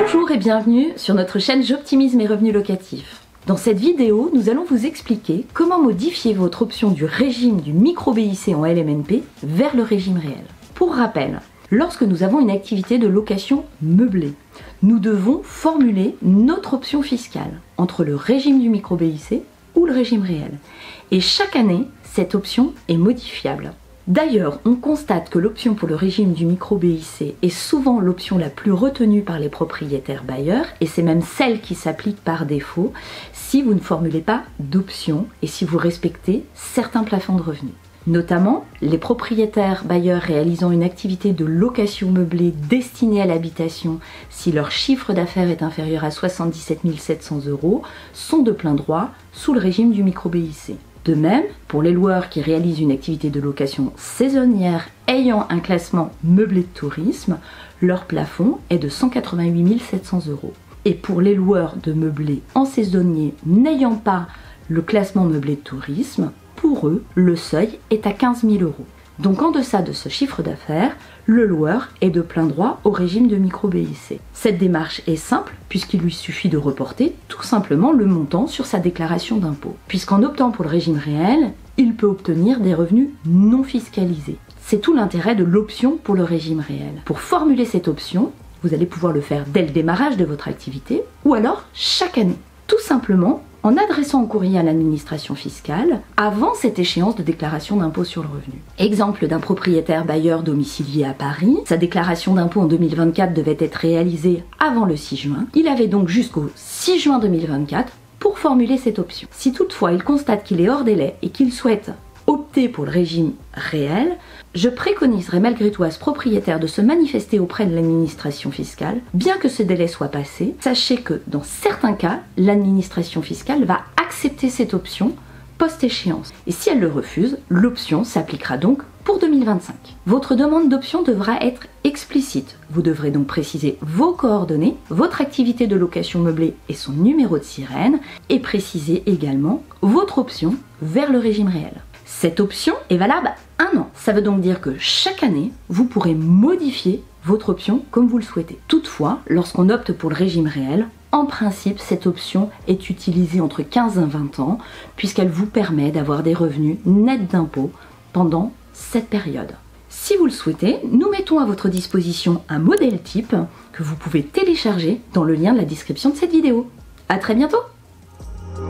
Bonjour et bienvenue sur notre chaîne J'optimise mes revenus locatifs. Dans cette vidéo, nous allons vous expliquer comment modifier votre option du régime du micro-BIC en LMNP vers le régime réel. Pour rappel, lorsque nous avons une activité de location meublée, nous devons formuler notre option fiscale entre le régime du micro-BIC ou le régime réel. Et chaque année, cette option est modifiable. D'ailleurs, on constate que l'option pour le régime du micro-BIC est souvent l'option la plus retenue par les propriétaires bailleurs et c'est même celle qui s'applique par défaut si vous ne formulez pas d'option et si vous respectez certains plafonds de revenus. Notamment, les propriétaires bailleurs réalisant une activité de location meublée destinée à l'habitation si leur chiffre d'affaires est inférieur à 77 700 € sont de plein droit sous le régime du micro-BIC. De même, pour les loueurs qui réalisent une activité de location saisonnière ayant un classement meublé de tourisme, leur plafond est de 188 700 €. Et pour les loueurs de meublé en saisonnier n'ayant pas le classement meublé de tourisme, pour eux, le seuil est à 15 000 €. Donc en deçà de ce chiffre d'affaires, le loueur est de plein droit au régime de micro-BIC. Cette démarche est simple puisqu'il lui suffit de reporter tout simplement le montant sur sa déclaration d'impôt. Puisqu'en optant pour le régime réel, il peut obtenir des revenus non fiscalisés. C'est tout l'intérêt de l'option pour le régime réel. Pour formuler cette option, vous allez pouvoir le faire dès le démarrage de votre activité ou alors chaque année. Tout simplement en adressant un courrier à l'administration fiscale avant cette échéance de déclaration d'impôt sur le revenu. Exemple d'un propriétaire bailleur domicilié à Paris, sa déclaration d'impôt en 2024 devait être réalisée avant le 6 juin. Il avait donc jusqu'au 6 juin 2024 pour formuler cette option. Si toutefois il constate qu'il est hors délai et qu'il souhaite opter pour le régime réel, je préconiserai malgré tout à ce propriétaire de se manifester auprès de l'administration fiscale, bien que ce délai soit passé. Sachez que dans certains cas, l'administration fiscale va accepter cette option post-échéance. Et si elle le refuse, l'option s'appliquera donc pour 2025. Votre demande d'option devra être explicite. Vous devrez donc préciser vos coordonnées, votre activité de location meublée et son numéro de sirène, et préciser également votre option vers le régime réel. Cette option est valable 1 an. Ça veut donc dire que chaque année, vous pourrez modifier votre option comme vous le souhaitez. Toutefois, lorsqu'on opte pour le régime réel, en principe, cette option est utilisée entre 15 et 20 ans puisqu'elle vous permet d'avoir des revenus nets d'impôts pendant cette période. Si vous le souhaitez, nous mettons à votre disposition un modèle type que vous pouvez télécharger dans le lien de la description de cette vidéo. À très bientôt!